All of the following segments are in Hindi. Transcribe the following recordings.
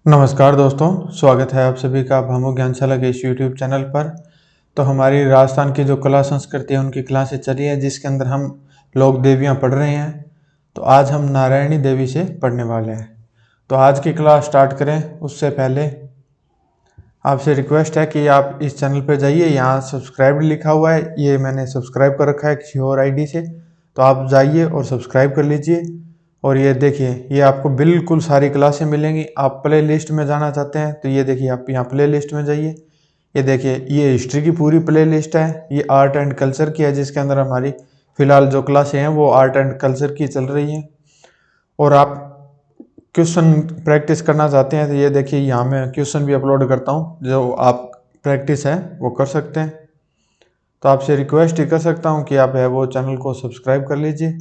नमस्कार दोस्तों, स्वागत है आप सभी का भामो ज्ञानशाला के इस यूट्यूब चैनल पर। तो हमारी राजस्थान की जो कला संस्कृति है उनकी क्लासें चल रही है, जिसके अंदर हम लोक देवियाँ पढ़ रहे हैं। तो आज हम नारायणी देवी से पढ़ने वाले हैं। तो आज की क्लास स्टार्ट करें उससे पहले आपसे रिक्वेस्ट है कि आप इस चैनल पर जाइए, यहाँ सब्सक्राइब लिखा हुआ है, ये मैंने सब्सक्राइब कर रखा है किसी और आईडी से, तो आप जाइए और सब्सक्राइब कर लीजिए। और ये देखिए, ये आपको बिल्कुल सारी क्लासें मिलेंगी। आप प्ले लिस्ट में जाना चाहते हैं तो ये देखिए, आप यहाँ प्ले लिस्ट में जाइए। ये देखिए, ये हिस्ट्री की पूरी प्ले लिस्ट है, ये आर्ट एंड कल्चर की है, जिसके अंदर हमारी फिलहाल जो क्लासें हैं वो आर्ट एंड कल्चर की चल रही हैं। और आप क्वेश्चन प्रैक्टिस करना चाहते हैं तो ये देखिए, यहाँ मैं क्वेश्चन भी अपलोड करता हूँ, जो आप प्रैक्टिस है वो कर सकते हैं। तो आपसे रिक्वेस्ट ही कर सकता हूँ कि आप है वो चैनल को सब्सक्राइब कर लीजिए।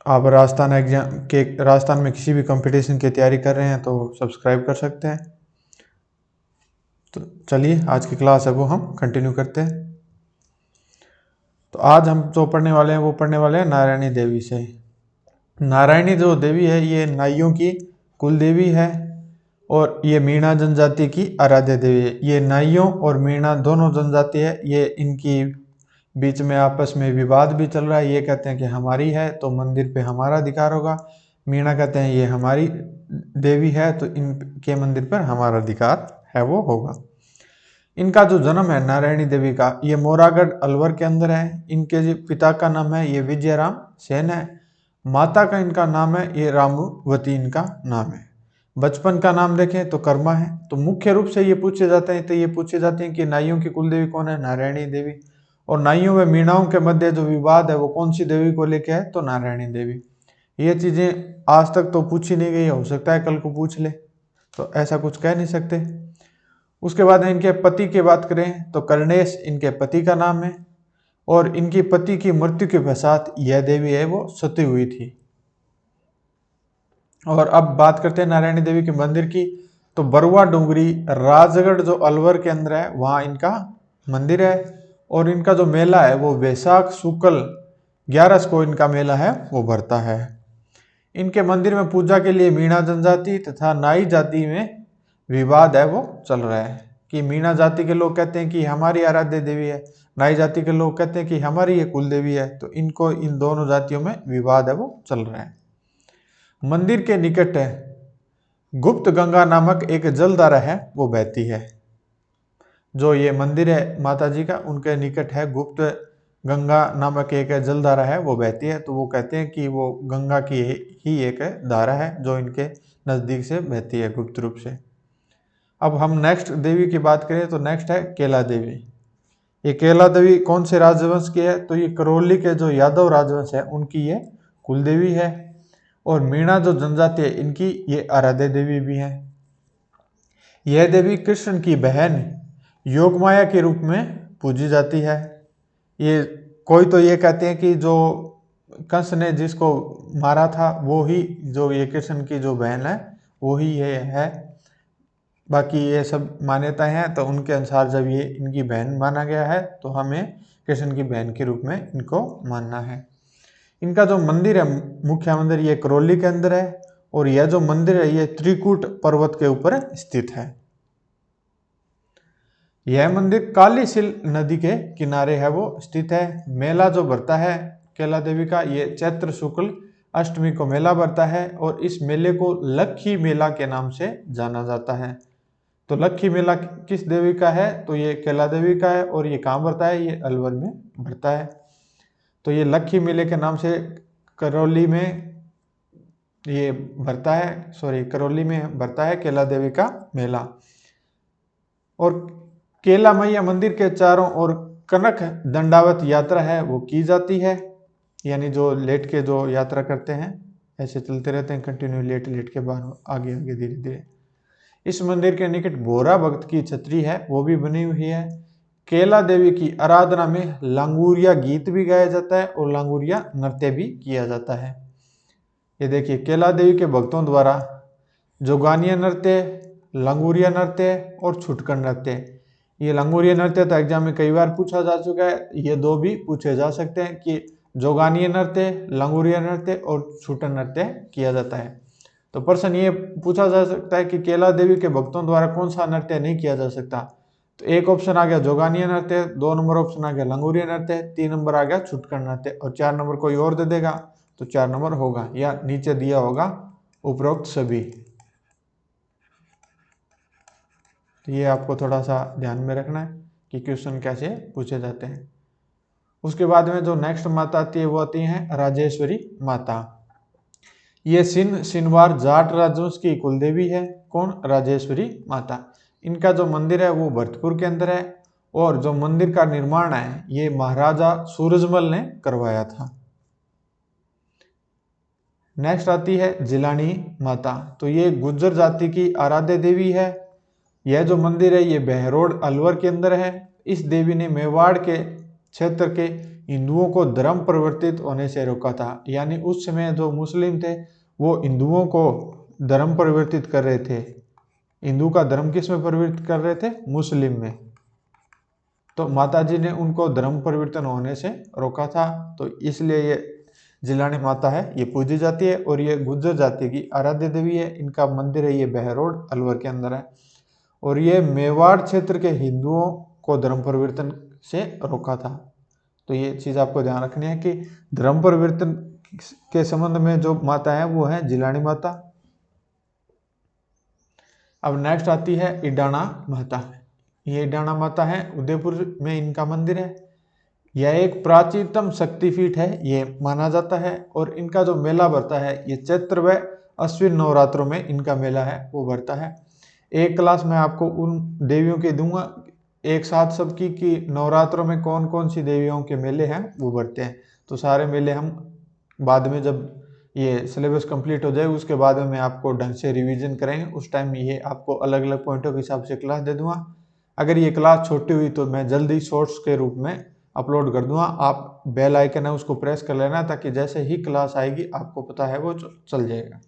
आप राजस्थान में किसी भी कंपटीशन की तैयारी कर रहे हैं तो सब्सक्राइब कर सकते हैं। तो चलिए, आज की क्लास है वो हम कंटिन्यू करते हैं। तो आज हम जो पढ़ने वाले हैं वो पढ़ने वाले हैं नारायणी देवी से। नारायणी जो देवी है ये नाइयों की कुल देवी है और ये मीणा जनजाति की आराध्य देवी है। ये नाइयों और मीणा दोनों जनजाति है, ये इनकी बीच में आपस में विवाद भी चल रहा है। ये कहते हैं कि हमारी है तो मंदिर पे हमारा अधिकार होगा, मीणा कहते हैं ये हमारी देवी है तो इनके मंदिर पर हमारा अधिकार है वो होगा। इनका जो जन्म है नारायणी देवी का, ये मोरागढ़ अलवर के अंदर है। इनके जो पिता का नाम है ये विजयराम सेन है। माता का इनका नाम है ये रामवती इनका नाम है। बचपन का नाम देखें तो कर्मा है। तो मुख्य रूप से ये पूछे जाते हैं, तो ये पूछे जाते हैं कि नाइयों की कुल देवी कौन है, नारायणी देवी। और नाइयों व मीणाओं के मध्य जो विवाद है वो कौन सी देवी को लेके है, तो नारायणी देवी। ये चीजें आज तक तो पूछी नहीं गई, हो सकता है कल को पूछ ले, तो ऐसा कुछ कह नहीं सकते। उसके बाद इनके पति की बात करें तो कर्णेश इनके पति का नाम है। और इनकी पति की मृत्यु के पश्चात यह देवी है वो सती हुई थी। और अब बात करते हैं नारायणी देवी के मंदिर की। तो बरुआ डूंगरी राजगढ़ जो अलवर के अंदर है वहाँ इनका मंदिर है। और इनका जो मेला है वो वैशाख शुक्ल 11 को इनका मेला है वो भरता है। इनके मंदिर में पूजा के लिए मीणा जनजाति तथा नाई जाति में विवाद है वो चल रहा है कि मीणा जाति के लोग कहते हैं कि हमारी आराध्य देवी है, नाई जाति के लोग कहते हैं कि हमारी ये कुल देवी है। तो इनको इन दोनों जातियों में विवाद है वो चल रहा है। मंदिर के निकट है गुप्त गंगा नामक एक जलधारा है वो बहती है। जो ये मंदिर है माता जी का, उनके निकट है गुप्त गंगा नामक एक जलधारा है वो बहती है। तो वो कहते हैं कि वो गंगा की ही एक धारा है जो इनके नज़दीक से बहती है गुप्त रूप से। अब हम नेक्स्ट देवी की बात करें तो नेक्स्ट है केला देवी। ये केला देवी कौन से राजवंश की है, तो ये करौली के जो यादव राजवंश है उनकी ये कुल देवी है। और मीणा जो जनजाति है इनकी ये आराध्य देवी भी है। यह देवी कृष्ण की बहन योगमाया के रूप में पूजी जाती है। ये कोई तो ये कहते हैं कि जो कंस ने जिसको मारा था वो ही जो ये कृष्ण की जो बहन है वो ही ये है। बाकी ये सब मान्यताएं हैं, तो उनके अनुसार जब ये इनकी बहन माना गया है तो हमें कृष्ण की बहन के रूप में इनको मानना है। इनका जो मंदिर है मुख्य मंदिर ये करौली के अंदर है। और यह जो मंदिर है ये त्रिकूट पर्वत के ऊपर स्थित है। यह मंदिर कालीसिल नदी के किनारे है वो स्थित है। मेला जो भरता है केला देवी का ये चैत्र शुक्ल अष्टमी को मेला भरता है। और इस मेले को लक्खी मेला के नाम से जाना जाता है। तो लक्खी मेला किस देवी का है, तो ये केला देवी का है। और ये कहाँ भरता है, ये अलवर में भरता है। तो ये लक्खी मेले के नाम से करौली में ये भरता है, करौली में भरता है केला देवी का मेला। और केला मैया मंदिर के चारों ओर कनक दंडावत यात्रा है वो की जाती है। यानी जो लेट के जो यात्रा करते हैं ऐसे चलते रहते हैं कंटिन्यू, लेट लेट के बाद आगे आगे धीरे धीरे। इस मंदिर के निकट भोरा भक्त की छतरी है वो भी बनी हुई है। केला देवी की आराधना में लांगुरिया गीत भी गाया जाता है और लांगुरिया नृत्य भी किया जाता है। ये देखिए, केला देवी के भक्तों द्वारा जोगानिया नृत्य, लांगुरिया नृत्य और छुटकन नृत्य। ये लांगुरिया नृत्य तो एग्जाम में कई बार पूछा जा चुका है, ये दो भी पूछे जा सकते हैं कि जोगानिया नृत्य, लांगुरिया नृत्य और छुटन नृत्य किया जाता है। तो प्रश्न ये पूछा जा सकता है कि केला देवी के भक्तों द्वारा कौन सा नृत्य नहीं किया जा सकता। तो एक ऑप्शन आ गया जोगानिया नृत्य, 2 नंबर ऑप्शन आ गया लंगूरिया नृत्य, 3 नंबर आ गया छुटकड़ नृत्य और 4 नंबर कोई और दे देगा तो 4 नंबर होगा या नीचे दिया होगा उपरोक्त सभी। तो ये आपको थोड़ा सा ध्यान में रखना है कि क्वेश्चन कैसे पूछे जाते हैं। उसके बाद में जो नेक्स्ट माता आती है वो आती है राजेश्वरी माता। ये सिनवार जाट राजवंश की कुलदेवी है। कौन? राजेश्वरी माता। इनका जो मंदिर है वो भरतपुर के अंदर है और जो मंदिर का निर्माण है ये महाराजा सूरजमल ने करवाया था। नेक्स्ट आती है जिलानी माता। तो ये गुर्जर जाति की आराध्य देवी है। यह जो मंदिर है ये बहरोड अलवर के अंदर है। इस देवी ने मेवाड़ के क्षेत्र के हिंदुओं को धर्म परिवर्तित होने से रोका था। यानी उस समय जो मुस्लिम थे वो हिंदुओं को धर्म परिवर्तित कर रहे थे। हिंदू का धर्म किस में परिवर्तित कर रहे थे? मुस्लिम में। तो माता जी ने उनको धर्म परिवर्तन होने से रोका था, तो इसलिए ये जिलानी माता है ये पूजी जाती है और ये गुर्जर जाति की आराध्य देवी है। इनका मंदिर है ये बहरोड अलवर के अंदर है और ये मेवाड़ क्षेत्र के हिंदुओं को धर्म परिवर्तन से रोका था। तो ये चीज आपको ध्यान रखनी है कि धर्म परिवर्तन के संबंध में जो माता है वो है जिलानी माता। अब नेक्स्ट आती है इडाना माता। ये इडाना माता है उदयपुर में इनका मंदिर है। यह एक प्राचीनतम शक्तिपीठ है ये माना जाता है और इनका जो मेला भरता है ये चैत्र व अश्विन नवरात्रों में इनका मेला है वो भरता है। एक क्लास में आपको उन देवियों के दूंगा एक साथ सबकी कि नवरात्रों में कौन कौन सी देवियों के मेले हैं वो भरते हैं। तो सारे मेले हम बाद में जब ये सिलेबस कंप्लीट हो जाए उसके बाद में मैं आपको ढंग से रिवीजन करेंगे, उस टाइम ये आपको अलग अलग पॉइंटों के हिसाब से क्लास दे दूंगा। अगर ये क्लास छोटी हुई तो मैं जल्दी शॉर्ट्स के रूप में अपलोड कर दूंगा। आप बेल आइकन है उसको प्रेस कर लेना ताकि जैसे ही क्लास आएगी आपको पता है वो चल जाएगा।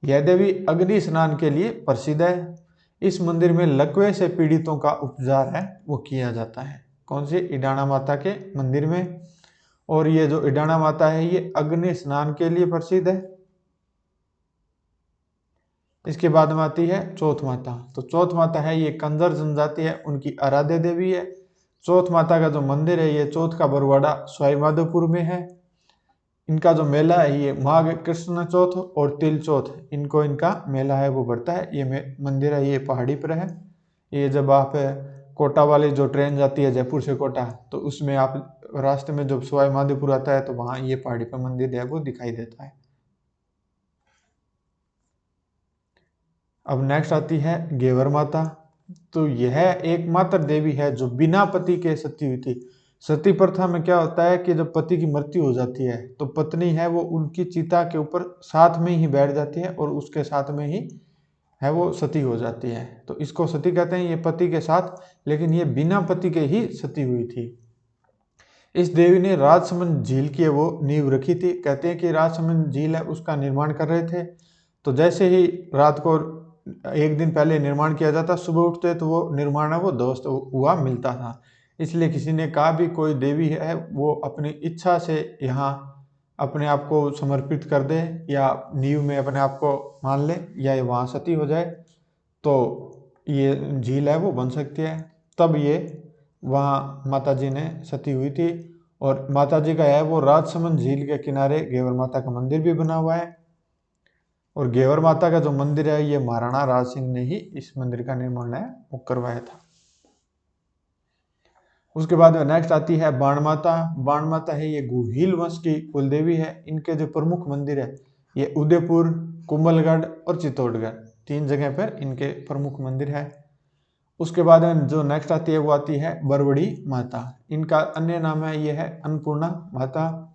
यह देवी अग्नि स्नान के लिए प्रसिद्ध है। इस मंदिर में लकवे से पीड़ितों का उपचार है वो किया जाता है। कौन सी? इडाना माता के मंदिर में। और ये जो इडाना माता है ये अग्नि स्नान के लिए प्रसिद्ध है। इसके बाद में आती है चौथ माता। तो चौथ माता है ये कंजर जनजाति है उनकी आराध्य देवी है। चौथ माता का जो मंदिर है ये चौथ का बरवाड़ा सवाई माधोपुर में है। इनका जो मेला है ये माघ कृष्ण चौथ और तिल चौथ इनको इनका मेला है वो बढ़ता है। ये मंदिर है ये पहाड़ी पर है। ये जब आप कोटा वाली जो ट्रेन जाती है जयपुर से कोटा तो उसमें आप रास्ते में जब सवाई माधोपुर आता है तो वहाँ ये पहाड़ी पर मंदिर है वो दिखाई देता है। अब नेक्स्ट आती है घेवर माता। तो यह एकमात्र देवी है जो बिना पति के सती हुई थी। सती प्रथा में क्या होता है कि जब पति की मृत्यु हो जाती है तो पत्नी है वो उनकी चिता के ऊपर साथ में ही बैठ जाती है और उसके साथ में ही है वो सती हो जाती है। तो इसको सती कहते हैं। ये पति के साथ, लेकिन ये बिना पति के ही सती हुई थी। इस देवी ने राजसमंद झील की वो नींव रखी थी। कहते हैं कि राजसमंद झील है उसका निर्माण कर रहे थे, तो जैसे ही रात को एक दिन पहले निर्माण किया जाता सुबह उठते तो वो निर्माण है वो ध्वस्त हुआ मिलता था। इसलिए किसी ने कहा भी कोई देवी है वो अपनी इच्छा से यहाँ अपने आप को समर्पित कर दे या नींव में अपने आप को मान ले या वहाँ सती हो जाए तो ये झील है वो बन सकती है। तब ये वहाँ माता जी ने सती हुई थी और माता जी का है वो राजसमंद झील के किनारे घेवर माता का मंदिर भी बना हुआ है। और घेवर माता का जो मंदिर है ये महाराणा राज सिंह ने ही इस मंदिर का निर्माण है वो करवाया था। उसके बाद में नेक्स्ट आती है बाण माता। बाण माता है ये गुहिल वंश की कुलदेवी है। इनके जो प्रमुख मंदिर है ये उदयपुर, कुंभलगढ़ और चित्तौड़गढ़ 3 जगह पर इनके प्रमुख मंदिर है। उसके बाद में जो नेक्स्ट आती है वो आती है बरवड़ी माता। इनका अन्य नाम है ये है अन्नपूर्णा माता।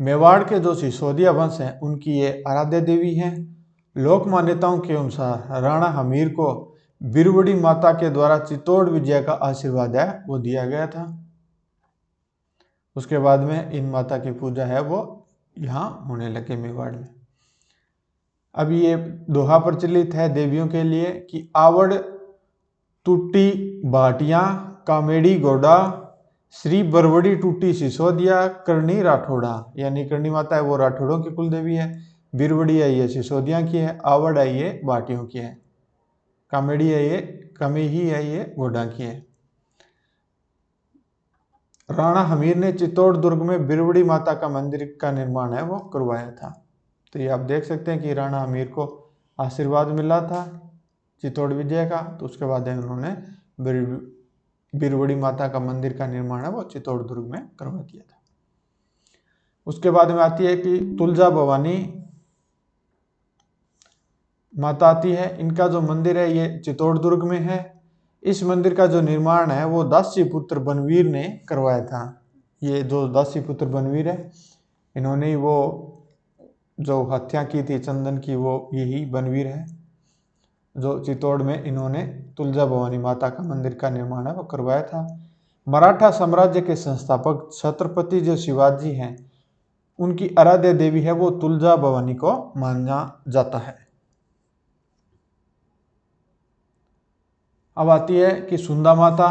मेवाड़ के जो सिसोदिया वंश है उनकी ये आराध्य देवी हैं। लोक मान्यताओं के अनुसार राणा हमीर को बिरवड़ी माता के द्वारा चित्तौड़ विजय का आशीर्वाद है वो दिया गया था। उसके बाद में इन माता की पूजा है वो यहाँ होने लगे मेवाड़ में। अब ये दोहा प्रचलित है देवियों के लिए कि आवड़ टूटी भाटिया कामेड़ी गोडा श्री बरवड़ी टूटी सिसोदिया करणी राठौड़ा। यानी करणी माता है वो राठौड़ों की कुल देवी है। बीरबड़ी है ये सिसोदिया की है, आवड़ है ये भाटियों की है, कामेड़ी है ये कमेही है ये गोडा की है। राणा हमीर ने चित्तौड़ दुर्ग में बीरबड़ी माता का मंदिर का निर्माण है वो करवाया था। तो ये आप देख सकते हैं कि राणा हमीर को आशीर्वाद मिला था चित्तौड़ विजय का, तो उसके बाद उन्होंने बीरबड़ी माता का मंदिर का निर्माण है वो चित्तौड़ दुर्ग में करवा दिया था। उसके बाद में आती है कि तुलजा भवानी माता आती है। इनका जो मंदिर है ये चित्तौड़ दुर्ग में है। इस मंदिर का जो निर्माण है वो दासी पुत्र बनवीर ने करवाया था। ये जो दासी पुत्र बनवीर है, इन्होंने वो जो हत्या की थी चंदन की, वो यही बनवीर है जो चित्तौड़ में इन्होंने तुलजा भवानी माता का मंदिर का निर्माण है वो करवाया था। मराठा साम्राज्य के संस्थापक छत्रपति जो शिवाजी हैं, उनकी आराध्य देवी है वो तुलजा भवानी को माना जाता है। अब आती है कि सुंदा माता,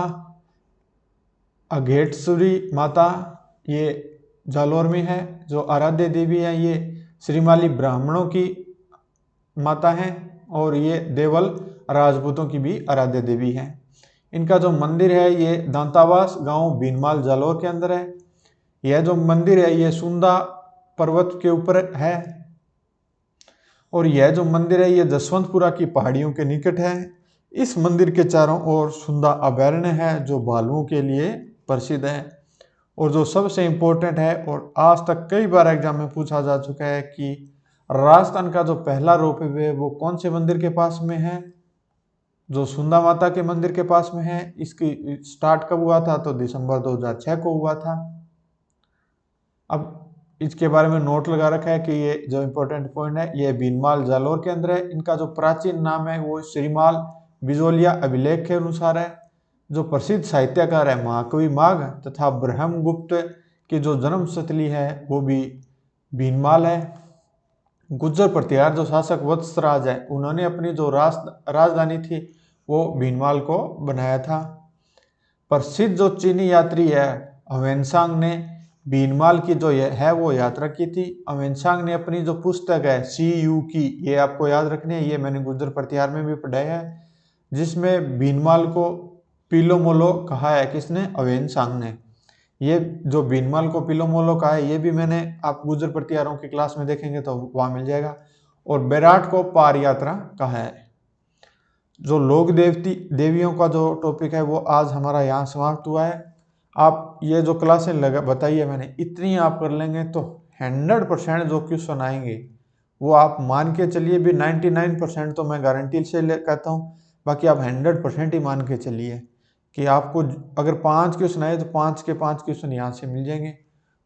अघेटसुरी माता, ये जालौर में है। जो आराध्य देवी है ये श्रीमाली ब्राह्मणों की माता है और ये देवल राजपूतों की भी आराध्य देवी है। इनका जो मंदिर है ये दांतावास गांव भीनमाल जालौर के अंदर है। यह जो मंदिर है ये सुंदा पर्वत के ऊपर है और यह जो मंदिर है ये जसवंतपुरा की पहाड़ियों के निकट है। इस मंदिर के चारों ओर सुंदा अभयारण्य है जो भालुओं के लिए प्रसिद्ध है। और जो सबसे इम्पोर्टेंट है और आज तक कई बार एग्जाम में पूछा जा चुका है कि राजस्थान का जो पहला रोपवे है वो कौन से मंदिर के पास में है, जो सुंदा माता के मंदिर के पास में है। इसकी स्टार्ट कब हुआ था, तो दिसंबर 2006 को हुआ था। अब इसके बारे में नोट लगा रखा है कि ये जो इम्पोर्टेंट पॉइंट है ये भीनमाल जालौर के अंदर है। इनका जो प्राचीन नाम है वो श्रीमाल बिजोलिया अभिलेख के अनुसार है। जो प्रसिद्ध साहित्यकार है महाकवि माघ तथा ब्रह्मगुप्त की जो जन्म स्थली है वो भी भीनमाल है। गुर्जर प्रतिहार जो शासक वत्सराज है, उन्होंने अपनी जो राजधानी थी वो भीनमाल को बनाया था। प्रसिद्ध जो चीनी यात्री है ह्वेनसांग ने भीनमाल की जो है वो यात्रा की थी। ह्वेनसांग ने अपनी जो पुस्तक है CU की, ये आपको याद रखनी है, ये मैंने गुर्जर प्रतिहार में भी पढ़ाया है, जिसमें भीनमाल को पिलोमोलो कहा है। किसने? ह्वेनसांग ने। ये जो भीनमाल को पिलोमोलो कहा है ये भी मैंने आप गुर्जर प्रतिहारों की क्लास में देखेंगे तो वहां मिल जाएगा। और बैराट को पार यात्रा कहा है। जो लोक देवियों का जो टॉपिक है वो आज हमारा यहाँ समाप्त हुआ है। आप ये जो क्लासें बताई है मैंने, इतनी आप कर लेंगे तो 100% जो क्वेश्चन आएंगे वो आप मान के चलिए भी 99% तो मैं गारंटी से कहता हूँ, बाकी आप 100% ही मान के चलिए कि आपको अगर 5 क्वेश्चन आए तो 5 के 5 क्वेश्चन यहाँ से मिल जाएंगे।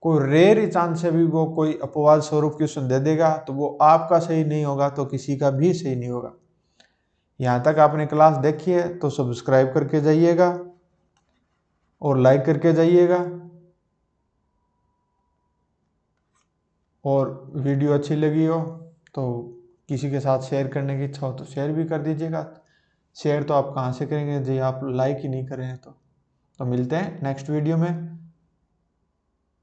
कोई रेयर ही चांस से भी वो कोई अपवाद स्वरूप क्वेश्चन दे देगा तो वो आपका सही नहीं होगा तो किसी का भी सही नहीं होगा। यहाँ तक आपने क्लास देखी है तो सब्सक्राइब करके जाइएगा और लाइक करके जाइएगा, और वीडियो अच्छी लगी हो तो किसी के साथ शेयर करने की इच्छा हो तो शेयर भी कर दीजिएगा। शेयर तो आप कहाँ से करेंगे जी, आप लाइक ही नहीं करें तो मिलते हैं नेक्स्ट वीडियो में।